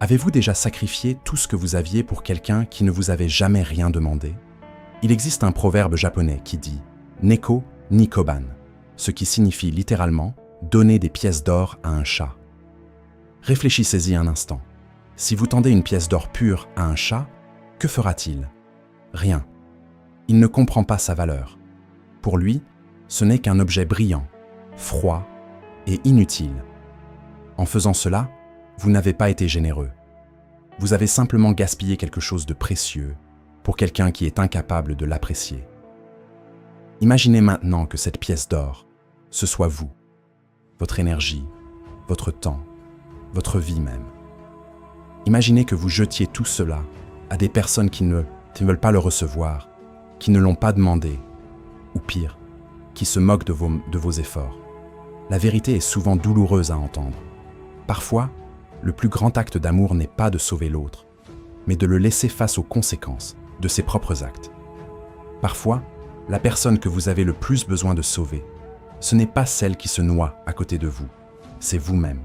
Avez-vous déjà sacrifié tout ce que vous aviez pour quelqu'un qui ne vous avait jamais rien demandé? Il existe un proverbe japonais qui dit « Neko ni koban », ce qui signifie littéralement « donner des pièces d'or à un chat ». Réfléchissez-y un instant. Si vous tendez une pièce d'or pure à un chat, que fera-t-il? Rien. Il ne comprend pas sa valeur. Pour lui, ce n'est qu'un objet brillant, froid et inutile. En faisant cela, vous n'avez pas été généreux. Vous avez simplement gaspillé quelque chose de précieux pour quelqu'un qui est incapable de l'apprécier. Imaginez maintenant que cette pièce d'or, ce soit vous, votre énergie, votre temps, votre vie même. Imaginez que vous jetiez tout cela à des personnes qui ne veulent pas le recevoir, qui ne l'ont pas demandé, ou pire, qui se moquent de vos efforts. La vérité est souvent douloureuse à entendre. Parfois, le plus grand acte d'amour n'est pas de sauver l'autre, mais de le laisser face aux conséquences de ses propres actes. Parfois, la personne que vous avez le plus besoin de sauver, ce n'est pas celle qui se noie à côté de vous, c'est vous-même.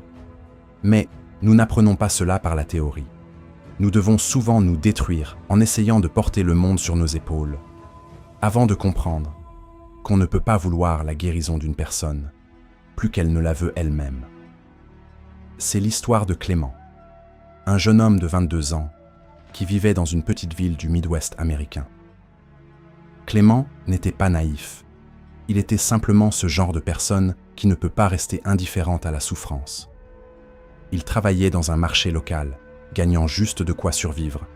Mais nous n'apprenons pas cela par la théorie. Nous devons souvent nous détruire en essayant de porter le monde sur nos épaules, avant de comprendre qu'on ne peut pas vouloir la guérison d'une personne, plus qu'elle ne la veut elle-même. C'est l'histoire de Clément, un jeune homme de 22 ans qui vivait dans une petite ville du Midwest américain. Clément n'était pas naïf. Il était simplement ce genre de personne qui ne peut pas rester indifférente à la souffrance. Il travaillait dans un marché local, gagnant juste de quoi survivre,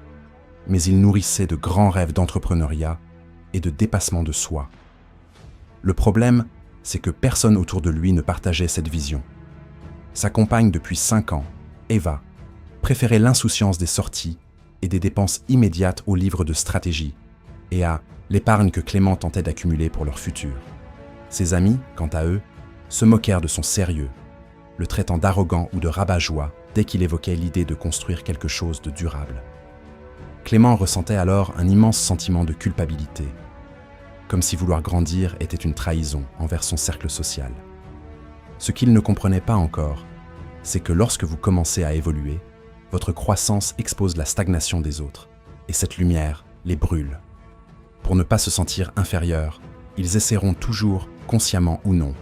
mais il nourrissait de grands rêves d'entrepreneuriat et de dépassement de soi. Le problème, c'est que personne autour de lui ne partageait cette vision. Sa compagne depuis 5 ans, Eva, préférait l'insouciance des sorties et des dépenses immédiates aux livres de stratégie et à l'épargne que Clément tentait d'accumuler pour leur futur. Ses amis, quant à eux, se moquèrent de son sérieux, le traitant d'arrogant ou de rabat-joie dès qu'il évoquait l'idée de construire quelque chose de durable. Clément ressentait alors un immense sentiment de culpabilité, comme si vouloir grandir était une trahison envers son cercle social. Ce qu'il ne comprenait pas encore, c'est que lorsque vous commencez à évoluer, votre croissance expose la stagnation des autres, et cette lumière les brûle. Pour ne pas se sentir inférieurs, ils essaieront toujours, consciemment ou non,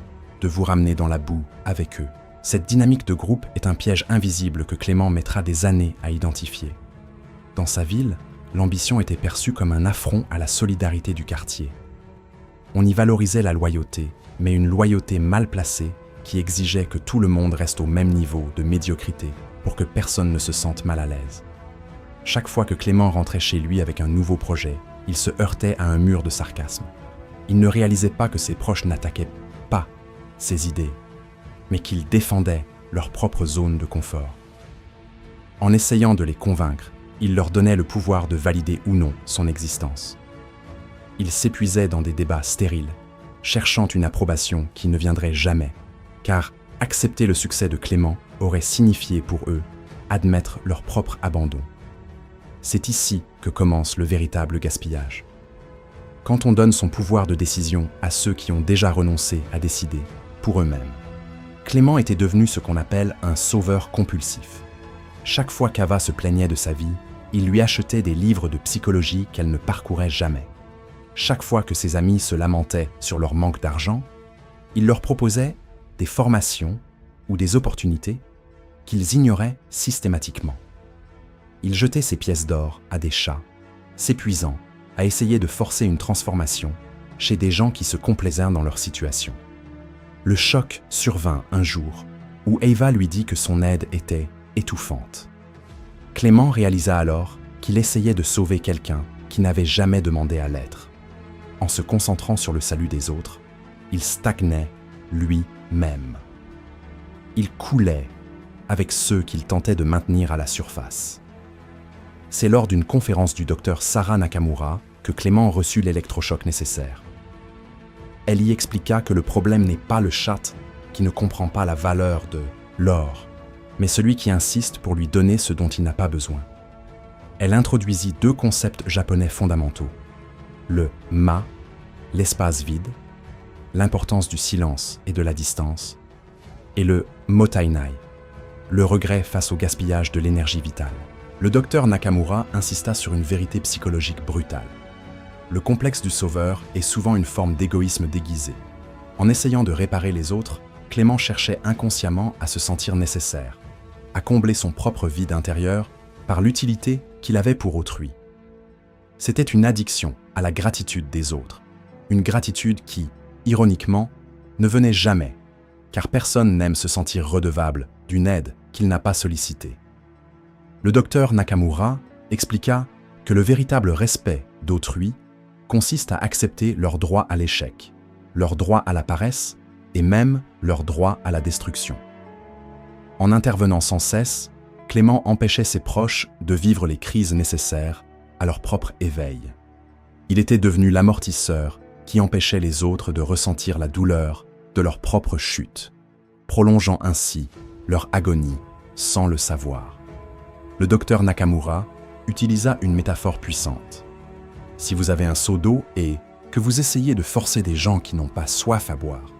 de vous ramener dans la boue avec eux. Cette dynamique de groupe est un piège invisible que Clément mettra des années à identifier. Dans sa ville, l'ambition était perçue comme un affront à la solidarité du quartier. On y valorisait la loyauté, mais une loyauté mal placée qui exigeait que tout le monde reste au même niveau de médiocrité pour que personne ne se sente mal à l'aise. Chaque fois que Clément rentrait chez lui avec un nouveau projet, il se heurtait à un mur de sarcasme. Il ne réalisait pas que ses proches n'attaquaient pas ses idées, mais qu'ils défendaient leur propre zone de confort. En essayant de les convaincre, il leur donnait le pouvoir de valider ou non son existence. Il s'épuisait dans des débats stériles, cherchant une approbation qui ne viendrait jamais, car accepter le succès de Clément aurait signifié pour eux admettre leur propre abandon. C'est ici que commence le véritable gaspillage. Quand on donne son pouvoir de décision à ceux qui ont déjà renoncé à décider pour eux-mêmes. Clément était devenu ce qu'on appelle un sauveur compulsif. Chaque fois qu'Ava se plaignait de sa vie, il lui achetait des livres de psychologie qu'elle ne parcourait jamais. Chaque fois que ses amis se lamentaient sur leur manque d'argent, il leur proposait des formations ou des opportunités qu'ils ignoraient systématiquement. Il jetait ses pièces d'or à des chats, s'épuisant à essayer de forcer une transformation chez des gens qui se complaisèrent dans leur situation. Le choc survint un jour où Eva lui dit que son aide était étouffante. Clément réalisa alors qu'il essayait de sauver quelqu'un qui n'avait jamais demandé à l'être. En se concentrant sur le salut des autres, il stagnait lui-même. Il coulait avec ceux qu'il tentait de maintenir à la surface. C'est lors d'une conférence du docteur Sarah Nakamura que Clément reçut l'électrochoc nécessaire. Elle y expliqua que le problème n'est pas le chat qui ne comprend pas la valeur de l'or, mais celui qui insiste pour lui donner ce dont il n'a pas besoin. Elle introduisit 2 concepts japonais fondamentaux, le ma, l'espace vide, l'importance du silence et de la distance, et le motainai, le regret face au gaspillage de l'énergie vitale. Le docteur Nakamura insista sur une vérité psychologique brutale. Le complexe du sauveur est souvent une forme d'égoïsme déguisé. En essayant de réparer les autres, Clément cherchait inconsciemment à se sentir nécessaire, à combler son propre vide intérieur par l'utilité qu'il avait pour autrui. C'était une addiction à la gratitude des autres, une gratitude qui, ironiquement, ne venait jamais, car personne n'aime se sentir redevable d'une aide qu'il n'a pas sollicitée. Le docteur Nakamura expliqua que le véritable respect d'autrui consiste à accepter leur droit à l'échec, leur droit à la paresse et même leur droit à la destruction. En intervenant sans cesse, Clément empêchait ses proches de vivre les crises nécessaires à leur propre éveil. Il était devenu l'amortisseur qui empêchait les autres de ressentir la douleur de leur propre chute, prolongeant ainsi leur agonie sans le savoir. Le docteur Nakamura utilisa une métaphore puissante. Si vous avez un seau d'eau et que vous essayez de forcer des gens qui n'ont pas soif à boire,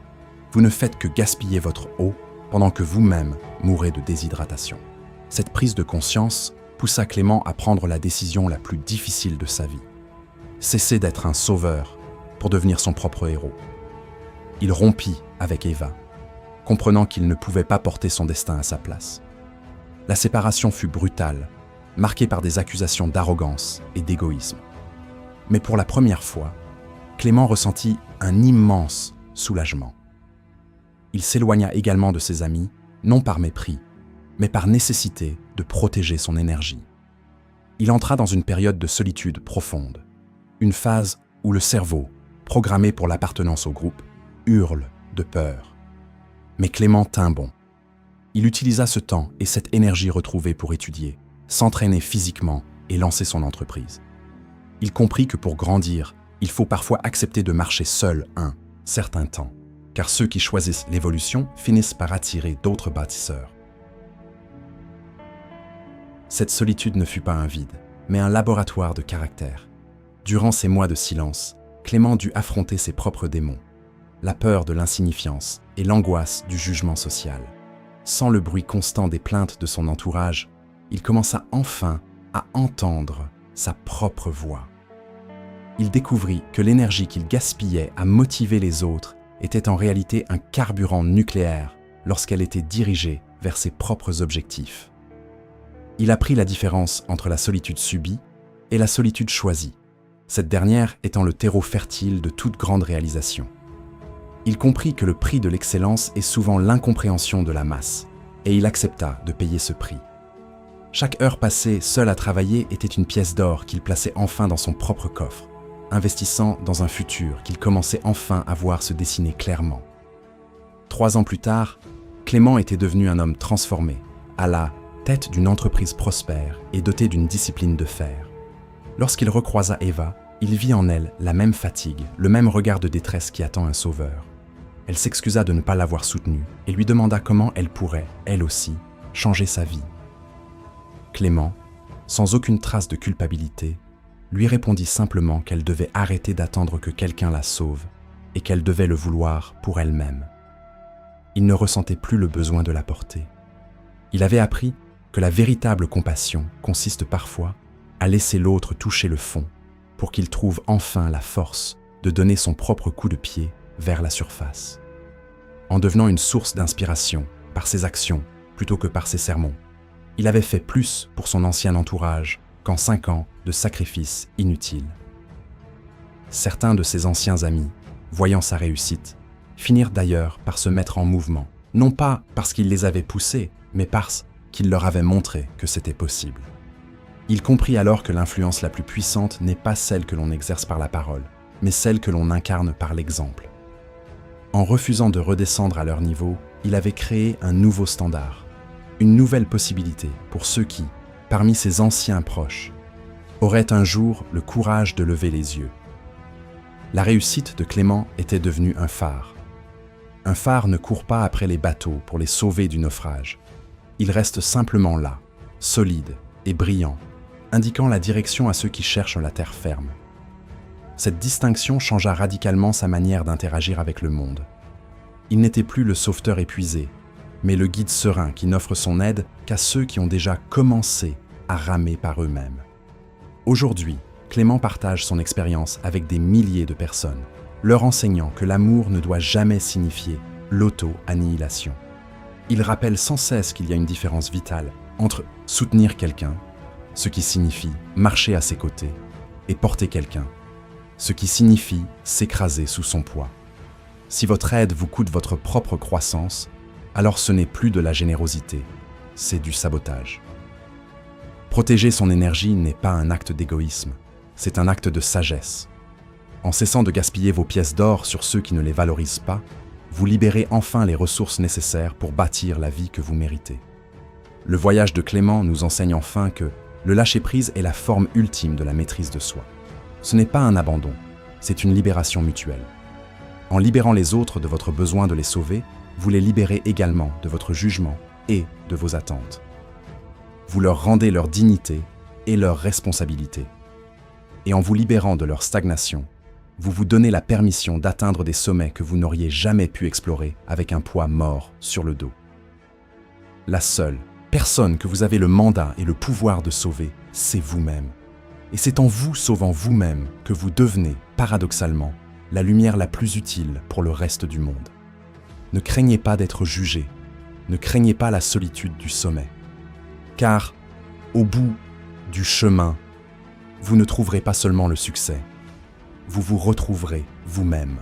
vous ne faites que gaspiller votre eau pendant que vous-même mourrez de déshydratation. Cette prise de conscience poussa Clément à prendre la décision la plus difficile de sa vie. Cesser d'être un sauveur pour devenir son propre héros. Il rompit avec Eva, comprenant qu'il ne pouvait pas porter son destin à sa place. La séparation fut brutale, marquée par des accusations d'arrogance et d'égoïsme. Mais pour la première fois, Clément ressentit un immense soulagement. Il s'éloigna également de ses amis, non par mépris, mais par nécessité de protéger son énergie. Il entra dans une période de solitude profonde, une phase où le cerveau, programmé pour l'appartenance au groupe, hurle de peur. Mais Clément tint bon. Il utilisa ce temps et cette énergie retrouvée pour étudier, s'entraîner physiquement et lancer son entreprise. Il comprit que pour grandir, il faut parfois accepter de marcher seul un certain temps, car ceux qui choisissent l'évolution finissent par attirer d'autres bâtisseurs. Cette solitude ne fut pas un vide, mais un laboratoire de caractère. Durant ces mois de silence, Clément dut affronter ses propres démons, la peur de l'insignifiance et l'angoisse du jugement social. Sans le bruit constant des plaintes de son entourage, il commença enfin à entendre sa propre voix. Il découvrit que l'énergie qu'il gaspillait à motiver les autres était en réalité un carburant nucléaire lorsqu'elle était dirigée vers ses propres objectifs. Il apprit la différence entre la solitude subie et la solitude choisie, cette dernière étant le terreau fertile de toute grande réalisation. Il comprit que le prix de l'excellence est souvent l'incompréhension de la masse, et il accepta de payer ce prix. Chaque heure passée seul à travailler était une pièce d'or qu'il plaçait enfin dans son propre coffre, investissant dans un futur qu'il commençait enfin à voir se dessiner clairement. 3 ans plus tard, Clément était devenu un homme transformé, à la tête d'une entreprise prospère et doté d'une discipline de fer. Lorsqu'il recroisa Eva, il vit en elle la même fatigue, le même regard de détresse qui attend un sauveur. Elle s'excusa de ne pas l'avoir soutenue et lui demanda comment elle pourrait, elle aussi, changer sa vie. Clément, sans aucune trace de culpabilité, lui répondit simplement qu'elle devait arrêter d'attendre que quelqu'un la sauve et qu'elle devait le vouloir pour elle-même. Il ne ressentait plus le besoin de la porter. Il avait appris que la véritable compassion consiste parfois à laisser l'autre toucher le fond pour qu'il trouve enfin la force de donner son propre coup de pied vers la surface. En devenant une source d'inspiration par ses actions plutôt que par ses sermons, il avait fait plus pour son ancien entourage qu'en 5 ans de sacrifices inutiles. Certains de ses anciens amis, voyant sa réussite, finirent d'ailleurs par se mettre en mouvement, non pas parce qu'il les avait poussés, mais parce qu'il leur avait montré que c'était possible. Il comprit alors que l'influence la plus puissante n'est pas celle que l'on exerce par la parole, mais celle que l'on incarne par l'exemple. En refusant de redescendre à leur niveau, il avait créé un nouveau standard, une nouvelle possibilité pour ceux qui, parmi ses anciens proches, auraient un jour le courage de lever les yeux. La réussite de Clément était devenue un phare. Un phare ne court pas après les bateaux pour les sauver du naufrage. Il reste simplement là, solide et brillant, indiquant la direction à ceux qui cherchent la terre ferme. Cette distinction changea radicalement sa manière d'interagir avec le monde. Il n'était plus le sauveteur épuisé, mais le guide serein qui n'offre son aide qu'à ceux qui ont déjà commencé à ramer par eux-mêmes. Aujourd'hui, Clément partage son expérience avec des milliers de personnes, leur enseignant que l'amour ne doit jamais signifier l'auto-annihilation. Il rappelle sans cesse qu'il y a une différence vitale entre soutenir quelqu'un, ce qui signifie marcher à ses côtés, et porter quelqu'un, ce qui signifie s'écraser sous son poids. Si votre aide vous coûte votre propre croissance, alors ce n'est plus de la générosité, c'est du sabotage. Protéger son énergie n'est pas un acte d'égoïsme, c'est un acte de sagesse. En cessant de gaspiller vos pièces d'or sur ceux qui ne les valorisent pas, vous libérez enfin les ressources nécessaires pour bâtir la vie que vous méritez. Le voyage de Clément nous enseigne enfin que le lâcher-prise est la forme ultime de la maîtrise de soi. Ce n'est pas un abandon, c'est une libération mutuelle. En libérant les autres de votre besoin de les sauver, vous les libérez également de votre jugement et de vos attentes. Vous leur rendez leur dignité et leur responsabilité. Et en vous libérant de leur stagnation, vous vous donnez la permission d'atteindre des sommets que vous n'auriez jamais pu explorer avec un poids mort sur le dos. La seule personne que vous avez le mandat et le pouvoir de sauver, c'est vous-même. Et c'est en vous sauvant vous-même que vous devenez, paradoxalement, la lumière la plus utile pour le reste du monde. Ne craignez pas d'être jugé, ne craignez pas la solitude du sommet. Car, au bout du chemin, vous ne trouverez pas seulement le succès, vous vous retrouverez vous-même.